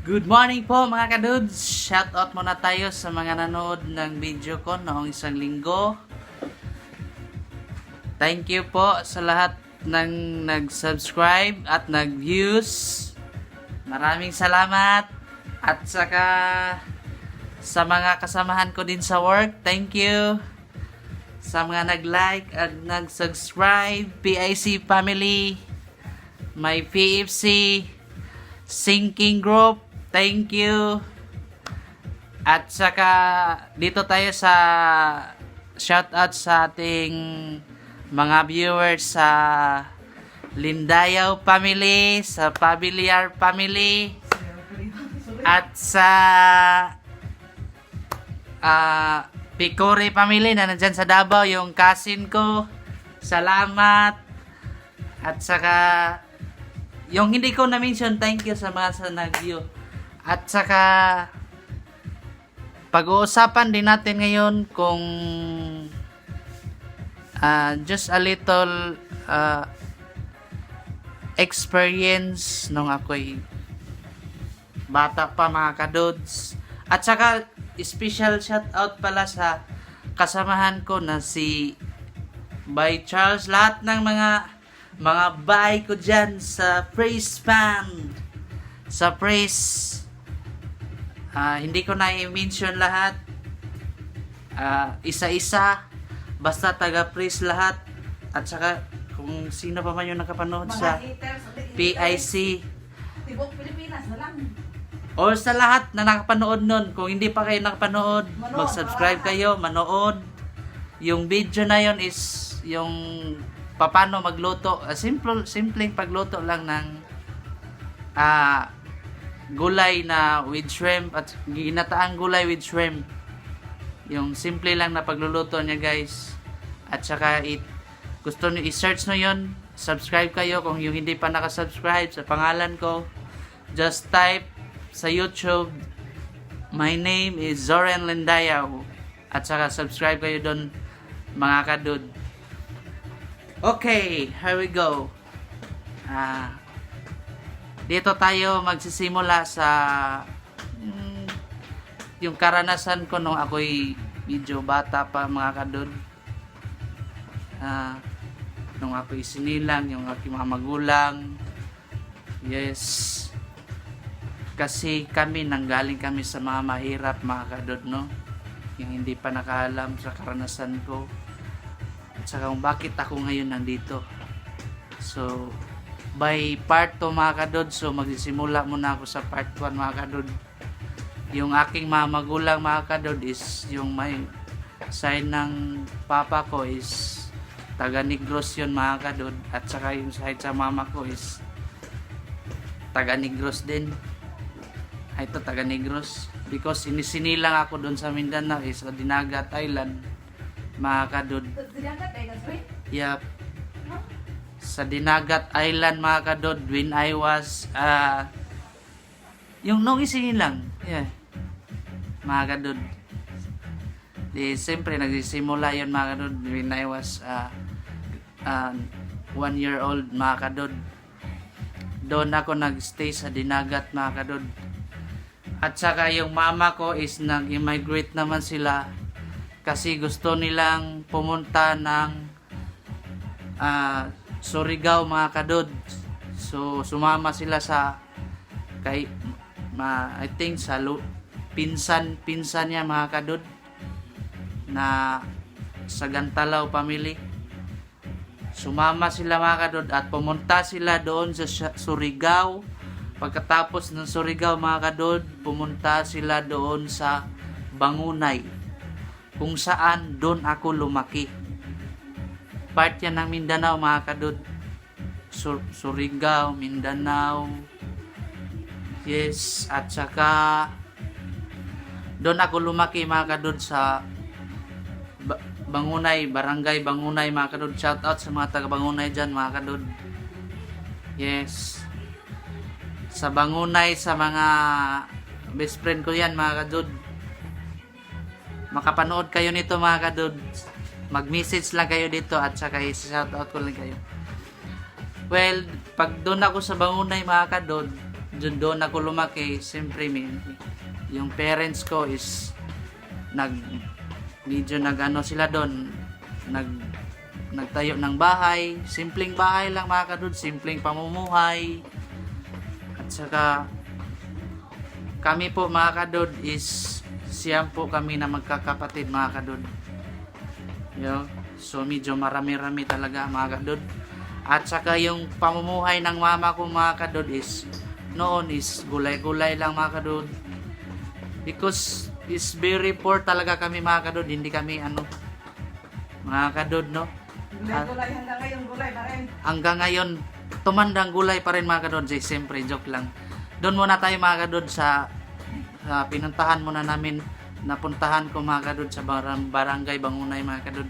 Good morning po mga kadudes! Shoutout muna tayo sa mga nanood ng video ko noong isang linggo. Thank you po sa lahat ng nag-subscribe at nag-views. Maraming salamat. At saka sa mga kasamahan ko din sa work, thank you. Sa mga nag-like at nag-subscribe, PIC family, my PFC, Sinking Group, thank you. At saka dito tayo sa shoutout sa ating mga viewers sa Lindayaw family, sa Pabiliar family, at sa Picore family na nandyan sa Davao, yung cousin ko. Salamat. At saka yung hindi ko na-mention, thank you sa mga sa nag-view. At saka pag-uusapan din natin ngayon kung just a little experience nung ako'y bata pa mga kadudes. At saka special shout out pala sa kasamahan ko na si By Charles, lahat ng mga bay ko dyan sa praise band, sa praise, hindi ko na i-mention lahat, isa-isa, basta taga-praise lahat. At saka kung sino pa man yung nakapanood sa PIC Tibok Pilipinas na lang. or sa lahat na nakapanood nun, kung hindi pa kayo nakapanood, mag-subscribe kayo, manood. Yung video na yon is yung paano magluto, simpleng pagluto lang ng gulay na with shrimp at ginataang gulay with shrimp. Yung simple lang na pagluluto niya guys. At saka gusto niyo i-search no yon, subscribe kayo kung yung hindi pa nakasubscribe sa pangalan ko. Just type sa YouTube, my name is Zoren Lindayaw, at saka subscribe kayo doon mga kadud. Okay, here we go. Dito tayo magsisimula sa yung karanasan ko nung ako'y medyo bata pa mga kadud. Nung ako'y sinilang yung aking mga magulang. Yes. Kasi nanggaling kami sa mga mahirap mga kadud, no? Yung hindi pa nakaalam sa karanasan ko. At saka kung bakit ako ngayon nandito. So, by part 2 mga kadod, so magsisimula muna ako sa part 1 mga kadod. Yung aking mga magulang mga kadod is yung may side ng papa ko is taga Negros yun mga kadod. At saka yung side sa mama ko is taga Negros din. Ito taga Negros. Because inisinilang ako doon sa Mindanao is sa Dinagat Island mga kadod. Yep. Sa Dinagat Island mga kadod, when I was yung nung isinilang, yeah, mga kadod. Siyempre nagsisimula yun mga kadod when I was 1 year old mga kadod. Doon ako nagstay sa Dinagat mga kadod. At saka yung mama ko is nag-immigrate naman sila kasi gusto nilang pumunta ng Surigao mga kadod. So sumama sila sa I think sa pinsan niya mga kadod na sa Gantalaw family. Sumama sila mga kadod at pumunta sila doon sa Surigao. Pagkatapos ng Surigao mga kadod, pumunta sila doon sa Bangunay, kung saan doon ako lumaki. Part yan ng Mindanao mga kadod. Surigao, Mindanao. Yes, at saka doon ako lumaki mga kadod sa Bangunay, Barangay Bangunay mga kadod. Shout out sa mga taga Bangunay dyan mga kadod. Yes. Sa Bangunay, sa mga best friend ko yan mga kadod. Makapanood kayo nito mga kadod. Mag-message lang kayo dito at saka i-shoutout ko lang kayo. Well, pag doon ako sa Bangunay mga kadod, doon ako lumaki. Siyempre, yung parents ko is medyo nag-ano sila doon, nagtayo ng bahay, simpleng bahay lang mga kadod, simpleng pamumuhay. At saka kami po mga kadod is siyam po kami na magkakapatid mga kadod. So medyo marami-rami talaga mga kadod. At saka yung pamumuhay ng mama ko mga kadod is noon is gulay-gulay lang mga kadod. Because is very poor talaga kami mga kadod, hindi kami mga kadod, no? Gulay-gulay hanggang ngayon, gulay pa rin. Hanggang ngayon tumandang gulay pa rin mga kadod. Siyempre joke lang. Doon muna tayo mga kadod sa pinuntahan muna namin, napuntahan ko mga kadod sa barangay Bangunay mga kadod.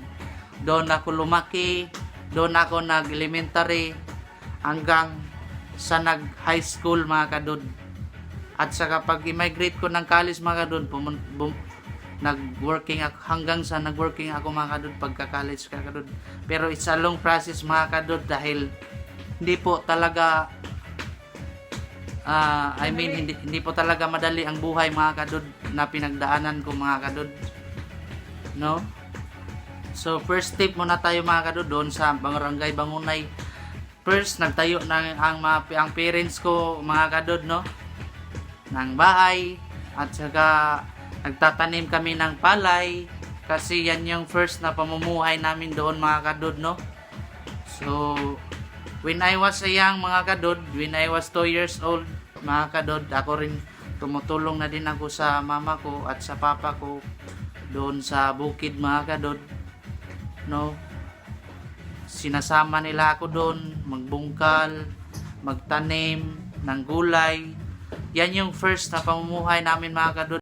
Doon ako lumaki, doon ako nag-elementary hanggang sa nag-high school mga kadod. At saka pag immigrate ko ng college mga kadod, nag-working ako hanggang sa nag-working ako mga kadod pagka-college ka kadod. Pero it's a long process mga kadod dahil hindi po talaga hindi po talaga madali ang buhay mga kadod na pinagdaanan ko mga kadod, no? So first step muna tayo mga kadod doon sa barangay Bangunay. First nagtayo ang parents ko mga kadod, no, ng bahay. At saka nagtatanim kami ng palay kasi yan yung first na pamumuhay namin doon mga kadod, no. So when I was a young mga kadod, when I was 2 years old mga kadod, ako rin tumutulong na din ako sa mama ko at sa papa ko doon sa bukid mga kadod, no. Sinasama nila ako doon magbungkal, magtanim ng gulay. Yan yung first na pamumuhay namin mga kadod.